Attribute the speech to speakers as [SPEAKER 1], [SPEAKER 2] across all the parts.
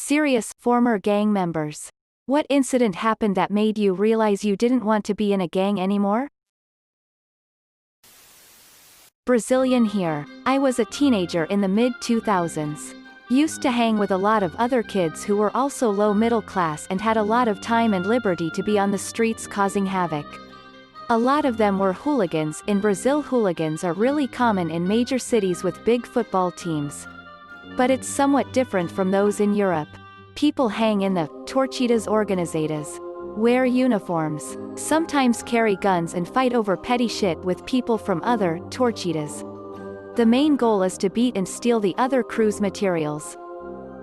[SPEAKER 1] Serious, former gang members. What incident happened that made you realize you didn't want to be in a gang anymore? Brazilian here. I was a teenager in the mid-2000s. Used to hang with a lot of other kids who were also low middle class and had a lot of time and liberty to be on the streets causing havoc. A lot of them were hooligans. In Brazil, hooligans are really common in major cities with big football teams. But it's somewhat different from those in Europe. People hang in the torcidas organizadas, wear uniforms, sometimes carry guns and fight over petty shit with people from other torcidas. The main goal is to beat and steal the other crew's materials.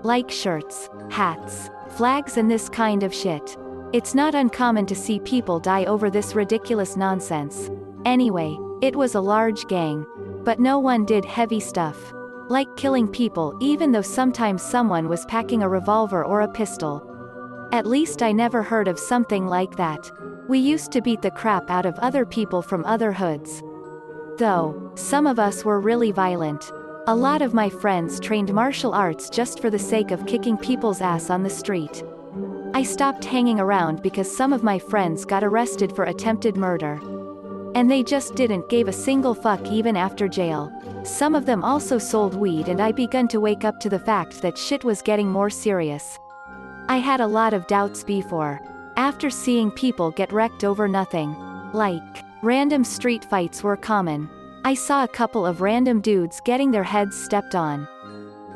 [SPEAKER 1] Like shirts, hats, flags and this kind of shit. It's not uncommon to see people die over this ridiculous nonsense. Anyway, it was a large gang. But no one did heavy stuff. Like killing people, even though sometimes someone was packing a revolver or a pistol. At least I never heard of something like that. We used to beat the crap out of other people from other hoods. Though, some of us were really violent. A lot of my friends trained martial arts just for the sake of kicking people's ass on the street. I stopped hanging around because some of my friends got arrested for attempted murder. And they just didn't give a single fuck even after jail. Some of them also sold weed and I begun to wake up to the fact that shit was getting more serious. I had a lot of doubts before. After seeing people get wrecked over nothing. Like, random street fights were common. I saw a couple of random dudes getting their heads stepped on.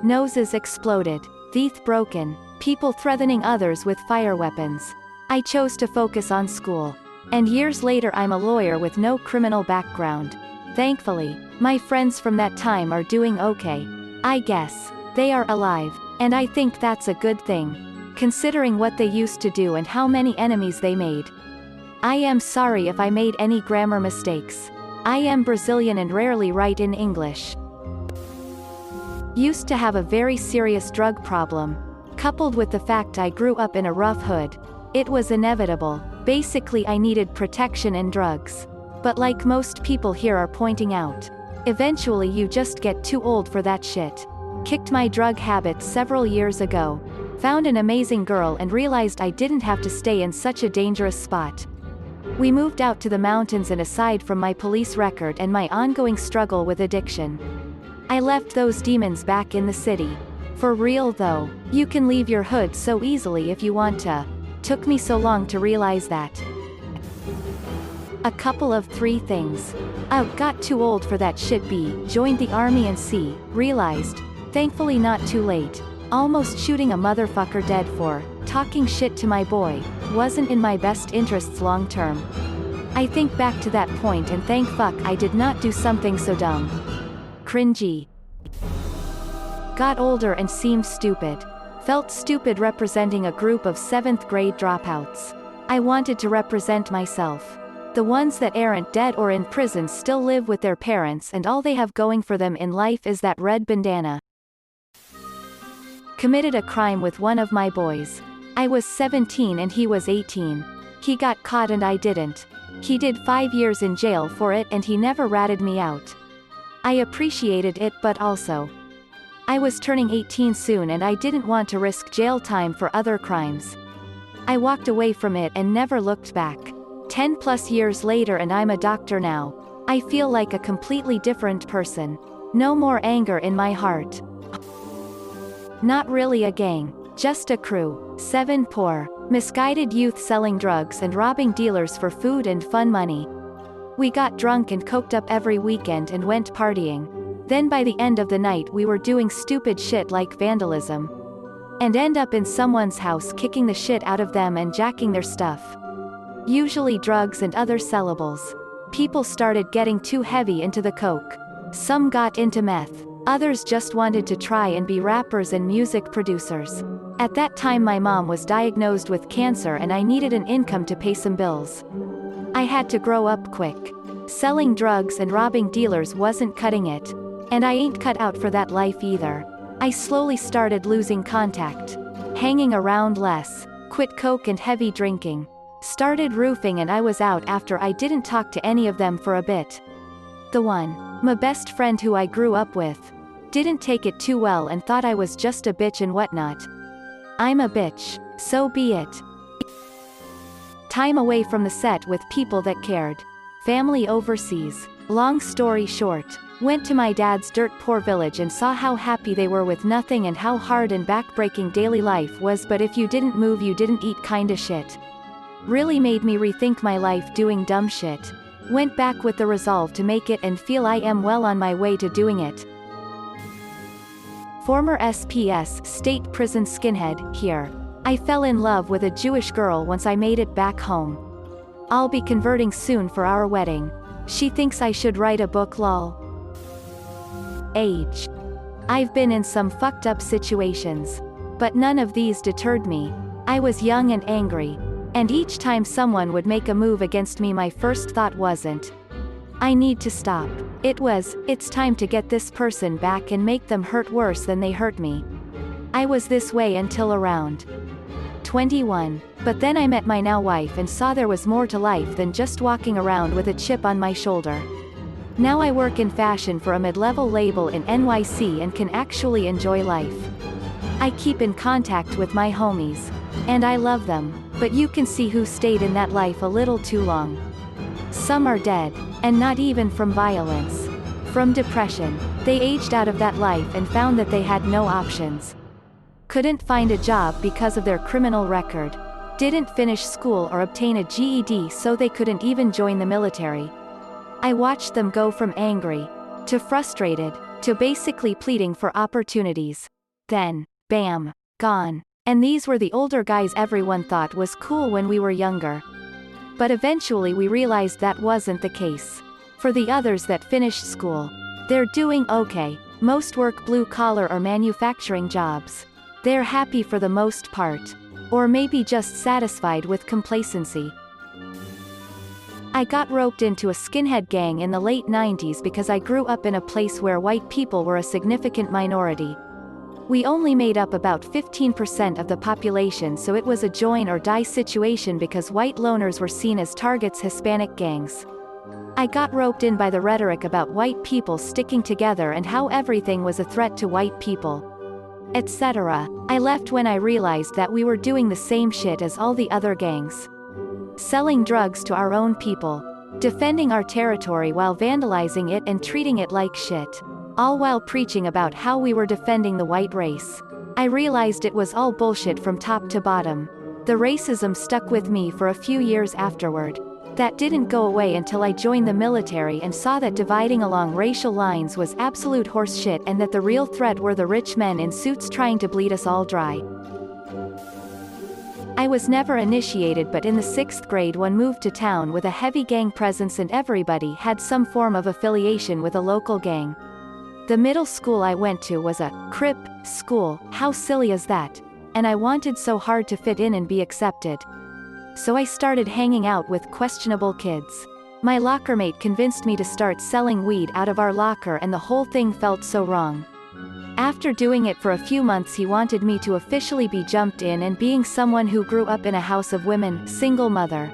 [SPEAKER 1] Noses exploded, teeth broken, people threatening others with fire weapons. I chose to focus on school. And years later I'm a lawyer with no criminal background. Thankfully, my friends from that time are doing okay. I guess. They are alive. And I think that's a good thing. Considering what they used to do and how many enemies they made. I am sorry if I made any grammar mistakes. I am Brazilian and rarely write in English. Used to have a very serious drug problem. Coupled with the fact I grew up in a rough hood. It was inevitable. Basically I needed protection and drugs. But like most people here are pointing out. Eventually you just get too old for that shit. Kicked my drug habit several years ago. Found an amazing girl and realized I didn't have to stay in such a dangerous spot. We moved out to the mountains and aside from my police record and my ongoing struggle with addiction. I left those demons back in the city. For real though, you can leave your hood so easily if you want to. Took me so long to realize that. A couple of 3 things. Got too old for that shit. B. Joined the army and C. Realized. Thankfully not too late. Almost shooting a motherfucker dead for talking shit to my boy. Wasn't in my best interests long term. I think back to that point and thank fuck I did not do something so dumb. Cringy. Got older and seemed stupid. Felt stupid representing a group of 7th grade dropouts. I wanted to represent myself. The ones that aren't dead or in prison still live with their parents and all they have going for them in life is that red bandana. Committed a crime with one of my boys. I was 17 and he was 18. He got caught and I didn't. He did 5 years in jail for it and he never ratted me out. I appreciated it but also. I was turning 18 soon and I didn't want to risk jail time for other crimes. I walked away from it and never looked back. 10+ years later and I'm a doctor now. I feel like a completely different person. No more anger in my heart. Not really a gang. Just a crew. 7 poor, misguided youth selling drugs and robbing dealers for food and fun money. We got drunk and coked up every weekend and went partying. Then by the end of the night we were doing stupid shit like vandalism. And end up in someone's house kicking the shit out of them and jacking their stuff. Usually drugs and other sellables. People started getting too heavy into the coke. Some got into meth. Others just wanted to try and be rappers and music producers. At that time my mom was diagnosed with cancer and I needed an income to pay some bills. I had to grow up quick. Selling drugs and robbing dealers wasn't cutting it. And I ain't cut out for that life either. I slowly started losing contact. Hanging around less. Quit coke and heavy drinking. Started roofing and I was out after I didn't talk to any of them for a bit. The one, my best friend who I grew up with, didn't take it too well and thought I was just a bitch and whatnot. I'm a bitch, so be it. Time away from the set with people that cared. Family overseas. Long story short, went to my dad's dirt poor village and saw how happy they were with nothing and how hard and backbreaking daily life was, but if you didn't move you didn't eat kinda shit. Really made me rethink my life doing dumb shit. Went back with the resolve to make it and feel I am well on my way to doing it. Former SPS state prison skinhead, here. I fell in love with a Jewish girl once I made it back home. I'll be converting soon for our wedding. She thinks I should write a book lol. Age. I've been in some fucked up situations. But none of these deterred me. I was young and angry. And each time someone would make a move against me my first thought wasn't, I need to stop. It was, it's time to get this person back and make them hurt worse than they hurt me. I was this way until around 21. But then I met my now wife and saw there was more to life than just walking around with a chip on my shoulder. Now I work in fashion for a mid-level label in NYC and can actually enjoy life. I keep in contact with my homies. And I love them, but you can see who stayed in that life a little too long. Some are dead, and not even from violence. From depression. They aged out of that life and found that they had no options. Couldn't find a job because of their criminal record. Didn't finish school or obtain a GED, so they couldn't even join the military. I watched them go from angry, to frustrated, to basically pleading for opportunities. Then, bam, gone. And these were the older guys everyone thought was cool when we were younger. But eventually we realized that wasn't the case. For the others that finished school, they're doing okay. Most work blue-collar or manufacturing jobs. They're happy for the most part. Or maybe just satisfied with complacency. I got roped into a skinhead gang in the late 90s because I grew up in a place where white people were a significant minority. We only made up about 15% of the population, so it was a join or die situation because white loners were seen as targets Hispanic gangs. I got roped in by the rhetoric about white people sticking together and how everything was a threat to white people, etc. I left when I realized that we were doing the same shit as all the other gangs. Selling drugs to our own people. Defending our territory while vandalizing it and treating it like shit. All while preaching about how we were defending the white race. I realized it was all bullshit from top to bottom. The racism stuck with me for a few years afterward. That didn't go away until I joined the military and saw that dividing along racial lines was absolute horse shit and that the real threat were the rich men in suits trying to bleed us all dry. I was never initiated, but in the 6th grade one moved to town with a heavy gang presence and everybody had some form of affiliation with a local gang. The middle school I went to was a crip school. How silly is that? And I wanted so hard to fit in and be accepted. So I started hanging out with questionable kids. My locker mate convinced me to start selling weed out of our locker and the whole thing felt so wrong. After doing it for a few months he wanted me to officially be jumped in, and being someone who grew up in a house of women, single mother.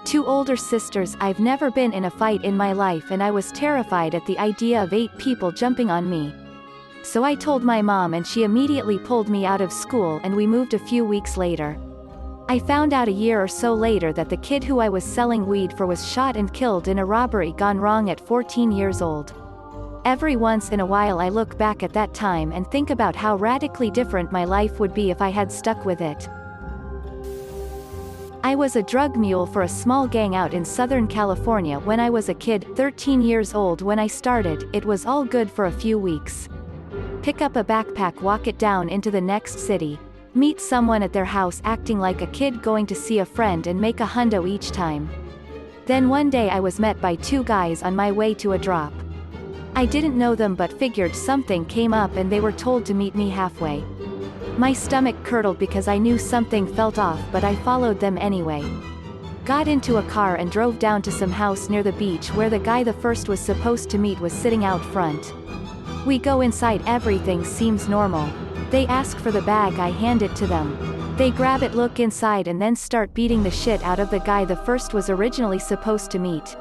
[SPEAKER 1] 2 older sisters, I've never been in a fight in my life and I was terrified at the idea of 8 people jumping on me. So I told my mom and she immediately pulled me out of school and we moved a few weeks later. I found out a year or so later that the kid who I was selling weed for was shot and killed in a robbery gone wrong at 14 years old. Every once in a while I look back at that time and think about how radically different my life would be if I had stuck with it. I was a drug mule for a small gang out in Southern California when I was a kid, 13 years old when I started. It was all good for a few weeks. Pick up a backpack, walk it down into the next city. Meet someone at their house acting like a kid going to see a friend and make a hundo each time. Then one day I was met by 2 guys on my way to a drop. I didn't know them but figured something came up and they were told to meet me halfway. My stomach curdled because I knew something felt off, but I followed them anyway. Got into a car and drove down to some house near the beach where the guy the first was supposed to meet was sitting out front. We go inside, everything seems normal. They ask for the bag, I hand it to them. They grab it, look inside and then start beating the shit out of the guy the first was originally supposed to meet.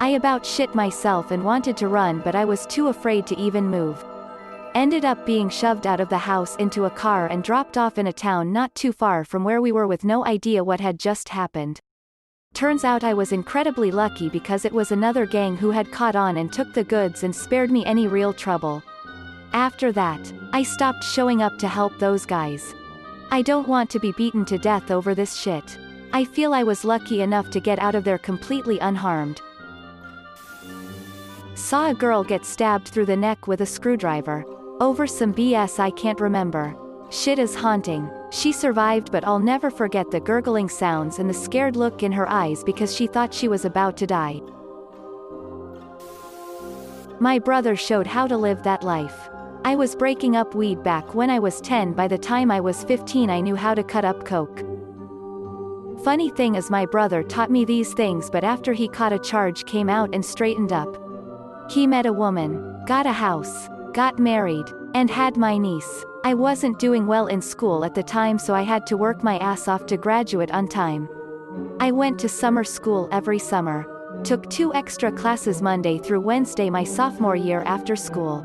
[SPEAKER 1] I about shit myself and wanted to run, but I was too afraid to even move. Ended up being shoved out of the house into a car and dropped off in a town not too far from where we were with no idea what had just happened. Turns out I was incredibly lucky because it was another gang who had caught on and took the goods and spared me any real trouble. After that, I stopped showing up to help those guys. I don't want to be beaten to death over this shit. I feel I was lucky enough to get out of there completely unharmed. Saw a girl get stabbed through the neck with a screwdriver. Over some BS I can't remember. Shit is haunting. She survived, but I'll never forget the gurgling sounds and the scared look in her eyes because she thought she was about to die. My brother showed how to live that life. I was breaking up weed back when I was 10. By the time I was 15 I knew how to cut up coke. Funny thing is my brother taught me these things, but after he caught a charge came out and straightened up. He met a woman, got a house, got married, and had my niece. I wasn't doing well in school at the time, so I had to work my ass off to graduate on time. I went to summer school every summer. Took 2 extra classes Monday through Wednesday my sophomore year after school.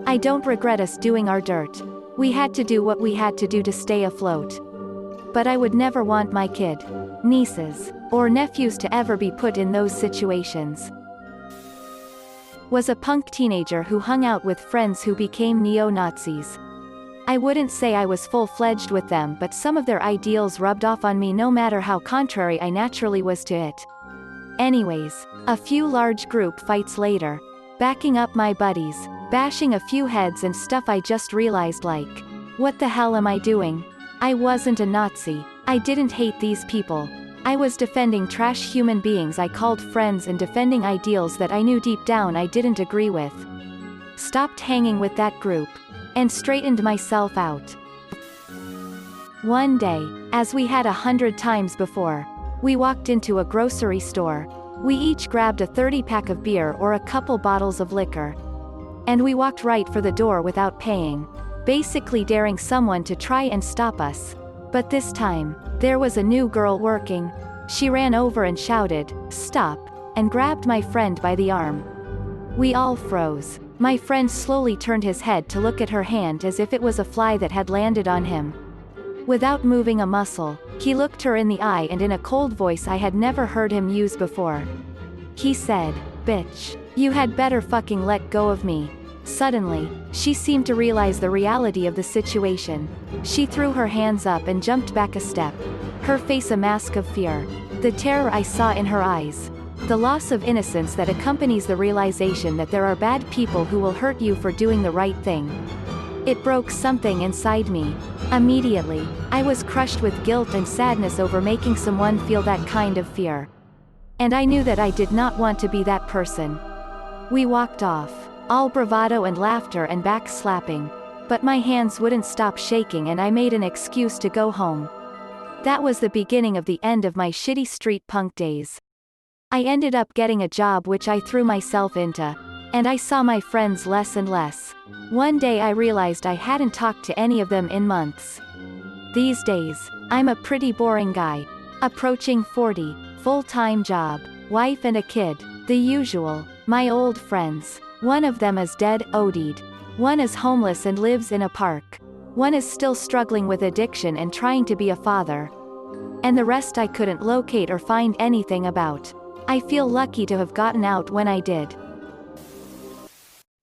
[SPEAKER 1] I don't regret us doing our dirt. We had to do what we had to do to stay afloat. But I would never want my kid, nieces, or nephews to ever be put in those situations. Was a punk teenager who hung out with friends who became neo-Nazis. I wouldn't say I was full-fledged with them, but some of their ideals rubbed off on me no matter how contrary I naturally was to it. Anyways, a few large group fights later, backing up my buddies, bashing a few heads and stuff, I just realized, like, what the hell am I doing? I wasn't a Nazi. I didn't hate these people. I was defending trash human beings I called friends and defending ideals that I knew deep down I didn't agree with. Stopped hanging with that group. And straightened myself out. One day, as we had 100 times before, we walked into a grocery store. We each grabbed a 30-pack of beer or a couple bottles of liquor. And we walked right for the door without paying, basically daring someone to try and stop us. But this time, there was a new girl working. She ran over and shouted, "Stop," and grabbed my friend by the arm. We all froze. My friend slowly turned his head to look at her hand as if it was a fly that had landed on him. Without moving a muscle, he looked her in the eye and in a cold voice I had never heard him use before. He said, "Bitch, you had better fucking let go of me." Suddenly, she seemed to realize the reality of the situation. She threw her hands up and jumped back a step. Her face a mask of fear. The terror I saw in her eyes. The loss of innocence that accompanies the realization that there are bad people who will hurt you for doing the right thing. It broke something inside me. Immediately, I was crushed with guilt and sadness over making someone feel that kind of fear. And I knew that I did not want to be that person. We walked off, all bravado and laughter and back slapping. But my hands wouldn't stop shaking and I made an excuse to go home. That was the beginning of the end of my shitty street punk days. I ended up getting a job which I threw myself into. And I saw my friends less and less. One day I realized I hadn't talked to any of them in months. These days, I'm a pretty boring guy. Approaching 40, full-time job, wife and a kid, the usual, my old friends. One of them is dead, OD'd. One is homeless and lives in a park. One is still struggling with addiction and trying to be a father. And the rest I couldn't locate or find anything about. I feel lucky to have gotten out when I did.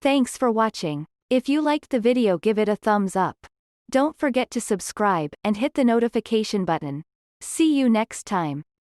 [SPEAKER 1] Thanks for watching. If you liked the video, give it a thumbs up. Don't forget to subscribe and hit the notification button. See you next time.